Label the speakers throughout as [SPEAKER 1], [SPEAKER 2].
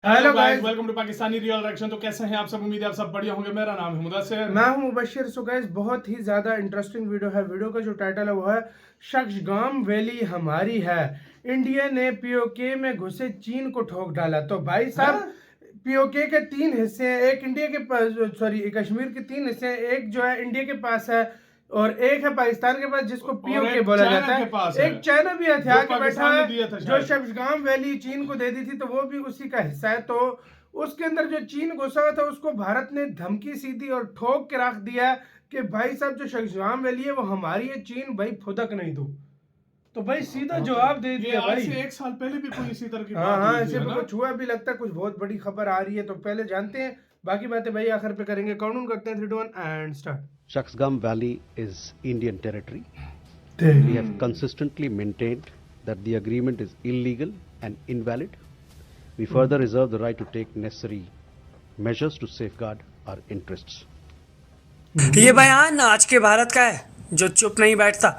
[SPEAKER 1] Hello guys,
[SPEAKER 2] welcome to Pakistani real reaction. तो कैसे हैं आप सब? उम्मीद है आप सब बढ़िया होंगे। मेरा नाम है मुदस्सिर,
[SPEAKER 1] मैं हूं मुबशिर। सो गाइस, बहुत ही ज़्यादा इंटरेस्टिंग वीडियो है। वीडियो का जो टाइटल है वो है शक्सगाम वैली हमारी है। इंडिया ने पीओके में घुसे चीन को ठोक डाला। तो भाई साहब, पीओके के तीन हिस्से हैं। एक इंडिया के पास, सॉरी, कश्मीर के तीन हिस्से हैं। एक जो है इंडिया के पास है और एक है पाकिस्तान के पास, जिसको पीओके बोला जाता है। एक चाइना भी हथियार के बैठा है जो शक्सगाम वैली चीन को दे दी थी, तो वो भी उसी का हिस्सा है। तो उसके अंदर जो चीन घुसा हुआ था उसको भारत ने धमकी सी दी और ठोक के रख दिया कि भाई साहब, जो शक्सगाम वैली है वो हमारी है, चीन भाई फुदक नहीं दो। तो भाई सीधा जवाब दे दिया भाई।
[SPEAKER 2] एक साल पहले भी कोई इसी तरह की
[SPEAKER 1] हाँ
[SPEAKER 2] बात
[SPEAKER 1] हाँ,
[SPEAKER 2] हुई थी,
[SPEAKER 1] ऐसे
[SPEAKER 2] है
[SPEAKER 1] पे
[SPEAKER 2] ना?
[SPEAKER 1] कुछ हुआ भी लगता है। कुछ बहुत बड़ी खबर आ रही है, तो पहले जानते हैं। बाकी बातें भाई आखिर पे करेंगे। काउंट करते हैं 3 2 1 and start.
[SPEAKER 3] Shaksgam Valley is Indian territory. We have consistently maintained that the agreement is illegal and invalid. We further reserve the right to take necessary measures to safeguard our interests.
[SPEAKER 4] ये बयान आज के भारत का है जो चुप नहीं बैठता,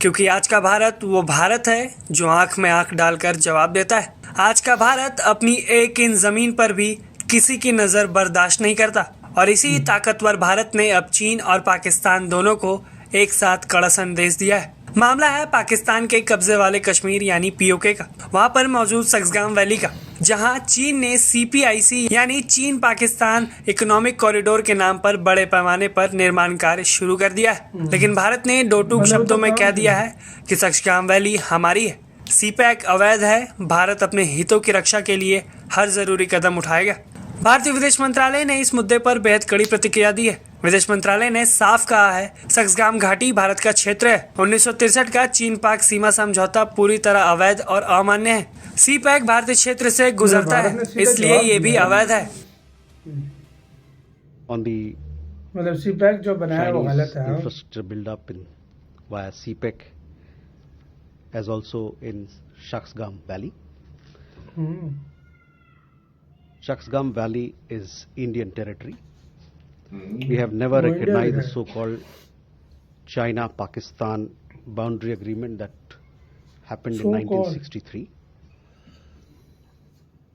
[SPEAKER 4] क्योंकि आज का भारत वो भारत है जो आंख में आंख डालकर जवाब देता है। आज का भारत अपनी एक इन जमीन पर भी किसी की नजर बर्दाश्त नहीं करता, और इसी ताकतवर भारत ने अब चीन और पाकिस्तान दोनों को एक साथ कड़ा संदेश दिया है। मामला है पाकिस्तान के कब्जे वाले कश्मीर यानी पीओके का, वहां पर मौजूद शक्सगाम वैली का, जहां चीन ने सीपीआईसी यानी चीन पाकिस्तान इकोनॉमिक कॉरिडोर के नाम पर बड़े पैमाने पर निर्माण कार्य शुरू कर दिया है। लेकिन भारत ने दो टूक शब्दों में कह दिया है कि शक्सगाम वैली हमारी है, सीपैक अवैध है, भारत अपने हितों की रक्षा के लिए हर जरूरी कदम उठाएगा। भारतीय विदेश मंत्रालय ने इस मुद्दे पर बेहद कड़ी प्रतिक्रिया दी है। विदेश मंत्रालय ने साफ कहा है, शक्सगाम घाटी भारत का क्षेत्र है। 1963 का चीन पाक सीमा समझौता पूरी तरह अवैध और अमान्य है। सीपैक भारतीय क्षेत्र से गुजरता है, इसलिए ये भी अवैध है।
[SPEAKER 3] On the
[SPEAKER 1] मतलब सीपैक जो बनाया वो गलत
[SPEAKER 3] Chinese
[SPEAKER 1] है।
[SPEAKER 3] infrastructure build-up in via CPEC, as also in Shaksgam Valley. Shaksgam Valley is Indian territory. We have never
[SPEAKER 1] वो इंडिया
[SPEAKER 3] recognized
[SPEAKER 1] का
[SPEAKER 3] the
[SPEAKER 1] है।
[SPEAKER 3] so-called China-Pakistan boundary agreement that happened in
[SPEAKER 1] So-called.
[SPEAKER 3] 1963.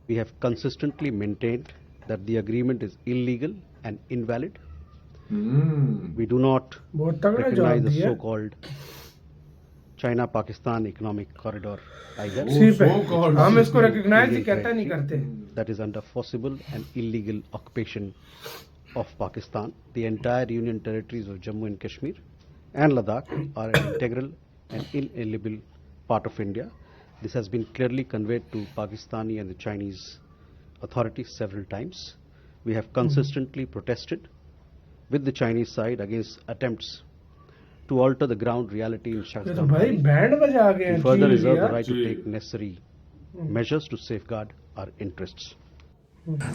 [SPEAKER 3] We have consistently maintained that the agreement is illegal and invalid. We do not
[SPEAKER 1] बहुत तगड़ा
[SPEAKER 3] recognize
[SPEAKER 1] जवाब
[SPEAKER 3] the
[SPEAKER 1] दिया।
[SPEAKER 3] so-called China-Pakistan economic corridor either.
[SPEAKER 1] CPEC हम इसको recognise ही करता नहीं करते।
[SPEAKER 3] That is under forcible and illegal occupation of Pakistan. The entire union territories of Jammu and Kashmir and Ladakh are an integral and inalienable part of India. This has been clearly conveyed to Pakistani and the Chinese authorities several times. We have consistently protested with the Chinese side against attempts to alter the ground reality in
[SPEAKER 1] ये तो
[SPEAKER 3] Shaksgam
[SPEAKER 1] भाई
[SPEAKER 3] Valley.
[SPEAKER 1] Band बजा गए
[SPEAKER 3] We
[SPEAKER 1] हैं
[SPEAKER 3] further
[SPEAKER 1] चीन
[SPEAKER 3] reserve the
[SPEAKER 1] यार।
[SPEAKER 3] right to take necessary measures to safeguard our interests.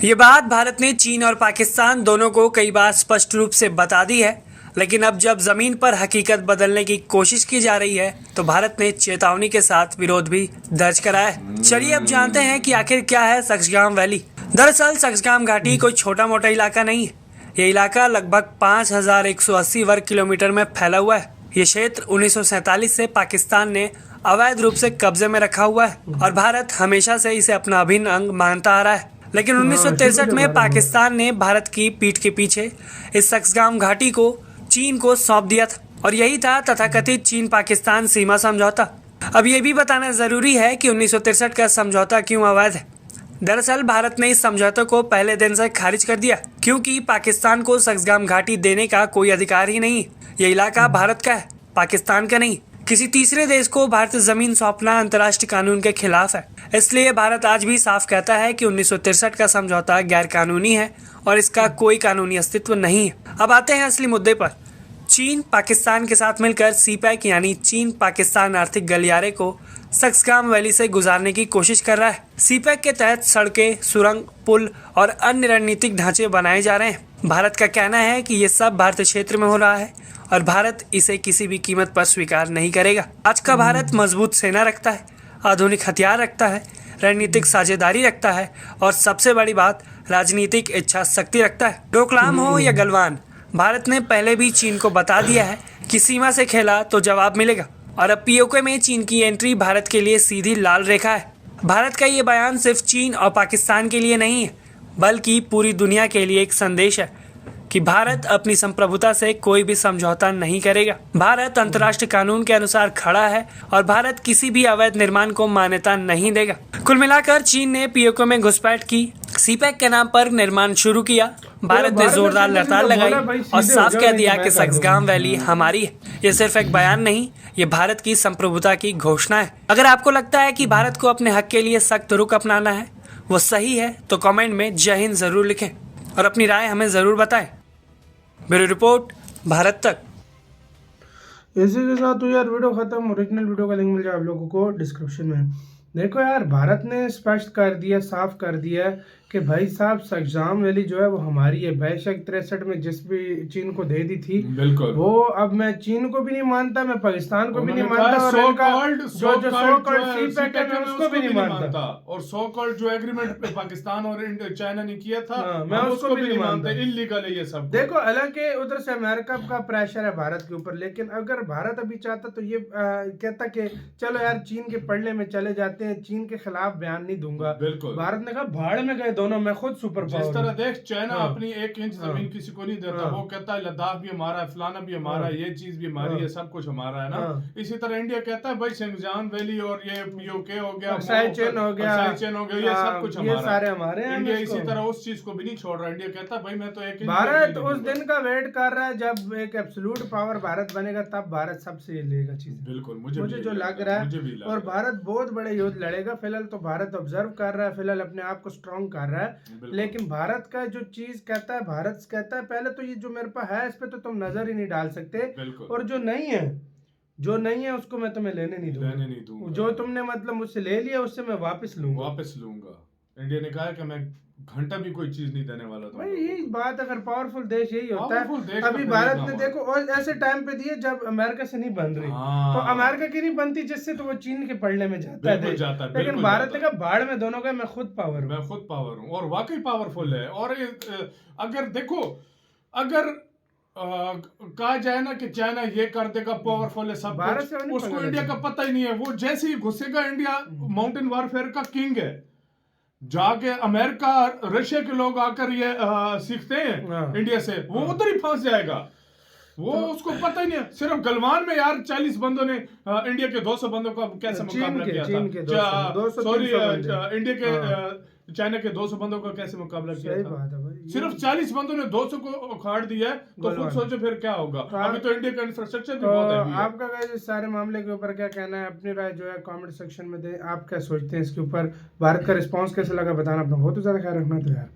[SPEAKER 4] ये बात भारत ने चीन और पाकिस्तान दोनों को कई बार स्पष्ट रूप से बता दी है, लेकिन अब जब जमीन पर हकीकत बदलने की कोशिश की जा रही है तो भारत ने चेतावनी के साथ विरोध भी दर्ज करा है। चलिए अब जानते हैं कि आखिर क्या है शक्सगाम वैली। दरअसल शक्सगाम घाटी कोई छोटा मोटा इलाका नहीं है। ये इलाका लगभग 5180 वर्ग किलोमीटर में फैला हुआ है। ये क्षेत्र 1947 से पाकिस्तान ने अवैध रूप से कब्जे में रखा हुआ है और भारत हमेशा से इसे अपना अभिन्न अंग मानता आ रहा है। लेकिन 1963 में पाकिस्तान ने भारत की पीठ के पीछे इस शक्सगाम घाटी को चीन को सौंप दिया था, और यही था तथाकथित चीन पाकिस्तान सीमा समझौता। अब ये भी बताना जरूरी है कि 1963 का समझौता क्यों अवैध है। दरअसल भारत ने इस समझौते को पहले दिन से खारिज कर दिया, क्योंकि पाकिस्तान को शक्सगाम घाटी देने का कोई अधिकार ही नहीं। ये इलाका भारत का है, पाकिस्तान का नहीं। किसी तीसरे देश को भारतीय जमीन सौंपना अंतर्राष्ट्रीय कानून के खिलाफ है। इसलिए भारत आज भी साफ कहता है कि 1963 का समझौता गैर कानूनी है और इसका कोई कानूनी अस्तित्व नहीं है। अब आते हैं असली मुद्दे पर। चीन पाकिस्तान के साथ मिलकर सीपैक यानी चीन पाकिस्तान आर्थिक गलियारे को शक्सगाम वैली से गुजारने की कोशिश कर रहा है। सीपैक के तहत सड़कें, सुरंग, पुल और अन्य रणनीतिक ढांचे बनाए जा रहे हैं। भारत का कहना है कि ये सब भारतीय क्षेत्र में हो रहा है और भारत इसे किसी भी कीमत पर स्वीकार नहीं करेगा। आज का भारत मजबूत सेना रखता है, आधुनिक हथियार रखता है, रणनीतिक साझेदारी रखता है और सबसे बड़ी बात, राजनीतिक इच्छा शक्ति रखता है। डोकलाम हो या गलवान, भारत ने पहले भी चीन को बता दिया है कि सीमा से खेला तो जवाब मिलेगा, और अब पीओके में चीन की एंट्री भारत के लिए सीधी लाल रेखा है। भारत का ये बयान सिर्फ चीन और पाकिस्तान के लिए नहीं है, बल्कि पूरी दुनिया के लिए एक संदेश है कि भारत अपनी संप्रभुता से कोई भी समझौता नहीं करेगा। भारत अंतर्राष्ट्रीय कानून के अनुसार खड़ा है और भारत किसी भी अवैध निर्माण को मान्यता नहीं देगा। कुल मिलाकर चीन ने पीओके में घुसपैठ की, सीपैक के नाम पर निर्माण शुरू किया, भारत ने जोरदार लड़ताल लगाई और साफ कह दिया कि सक्सगाम वैली हमारी है। ये सिर्फ एक बयान नहीं, ये भारत की संप्रभुता की घोषणा है। अगर आपको लगता है कि भारत को अपने हक के लिए सख्त रुख अपनाना है, वो सही है, तो कमेंट में जय हिंद जरूर लिखें और अपनी राय हमें जरूर बताएं। ब्यूरो रिपोर्ट, भारत तक।
[SPEAKER 1] इसी के साथ तो यार वीडियो खत्म। ओरिजिनल वीडियो का लिंक मिल जाए आप लोगों को डिस्क्रिप्शन में। देखो यार, भारत ने स्पष्ट कर दिया, साफ कर दिया कि भाई साहब सक्सगाम वैली जो है वो हमारी है। बेशक 63 में जिस भी चीन को दे दी थी,
[SPEAKER 2] बिल्कुल,
[SPEAKER 1] वो अब मैं चीन को भी नहीं मानता, मैं पाकिस्तान को भी नहीं मानता, और
[SPEAKER 2] सो
[SPEAKER 1] इनका
[SPEAKER 2] कॉल्ड
[SPEAKER 1] जो सो कॉल्ड सीपैक है मैं उसको भी नहीं मानता,
[SPEAKER 2] और सो कॉल्ड जो एग्रीमेंट पाकिस्तान और चाइना ने किया था,
[SPEAKER 1] मैं उसको भी नहीं मानता।
[SPEAKER 2] इल्लीगल है ये सब।
[SPEAKER 1] देखो, हालांकि उधर से अमेरिका का प्रेशर है भारत के ऊपर, लेकिन अगर भारत अभी चाहता तो ये कहता कि चलो यार चीन के पढ़ने में चले जाते हैं, चीन के खिलाफ बयान नहीं दूंगा।
[SPEAKER 2] बिल्कुल,
[SPEAKER 1] भारत ने कहा भाड़ में गए दोनों, मैं खुद सुपर
[SPEAKER 2] जिस तरह देख चाइना
[SPEAKER 1] हाँ,
[SPEAKER 2] अपनी 1 इंच जमीन किसी को नहीं देता, वो कहता है लद्दाख भी हमारा है, फलाना भी हमारा है, ये चीज भी हमारी है, सब कुछ हमारा है ना। इसी तरह इंडिया कहता है भाई सक्सगाम वैली और ये पीओके हो गया,
[SPEAKER 1] साइचेन हो गया,
[SPEAKER 2] ये सब कुछ हमारा,
[SPEAKER 1] ये सारे हमारे हैं।
[SPEAKER 2] इंडिया इसी तरह उस चीज को भी नहीं छोड़ रहा। इंडिया कहता है भाई मैं तो 1 इंच।
[SPEAKER 1] भारत उस दिन का वेट कर रहा है जब एक एब्सोल्यूट पावर भारत बनेगा, तब भारत सबसे लेगा चीज।
[SPEAKER 2] बिल्कुल,
[SPEAKER 1] मुझे जो लग रहा है, और भारत बहुत बड़े युद्ध लड़ेगा। फिलहाल तो भारत ऑब्जर्व कर रहा है, फिलहाल अपने आप को स्ट्रॉन्ग कर रहा है, लेकिन भारत का जो चीज कहता है, भारत कहता है पहले तो ये जो मेरे पास है इस पे तो तुम नजर ही नहीं डाल सकते, और जो नहीं है उसको मैं तुम्हें लेने नहीं दूंगा। जो तुमने मतलब मुझसे ले लिया उससे मैं वापस लूंगा।
[SPEAKER 2] इंडिया ने कहा कि मैं घंटा भी कोई चीज नहीं देने वाला था।
[SPEAKER 1] भाई यही बात है, फिर पावरफुल देश यही होता है। अभी भारत ने देखो और ऐसे टाइम पे दिए जब अमेरिका से नहीं बन रही, तो अमेरिका की नहीं बनती जिससे तो वो चीन के पढ़ने में जाता है, लेकिन भारत ने कहा भाड़ में दोनों का, मैं खुद पावर हूँ,
[SPEAKER 2] और वाकई पावरफुल है। और अगर देखो, अगर कहा जाए ना कि चाइना ये कर देगा, पावरफुल है सब कुछ, उसको इंडिया का पता ही नहीं है। वो जैसे ही घुसेगा, इंडिया माउंटेन वॉरफेयर का किंग है। जाके अमेरिका, रशिया के लोग आकर ये सीखते हैं इंडिया से, वो उधर ही फंस जाएगा। वो तो, उसको पता ही नहीं है। सिर्फ गलवान में यार 40 बंदों ने इंडिया के 200 बंदों का कैसे मुकाबला किया था। सॉरी, इंडिया के चाइना के 200 बंदों का कैसे मुकाबला किया था। सिर्फ 40 बंदों ने 200 को उखाड़ दिया है, तो खुद सोचो फिर क्या होगा। अभी तो इंडिया का इंफ्रास्ट्रक्चर भी बहुत है।
[SPEAKER 1] आपका इस सारे मामले के ऊपर क्या कहना है? अपनी राय जो है कमेंट सेक्शन में दे। आप क्या सोचते हैं इसके ऊपर? भारत का रिस्पांस कैसे लगा बताना। अपना बहुत ज्यादा ख्याल रखना। तो यार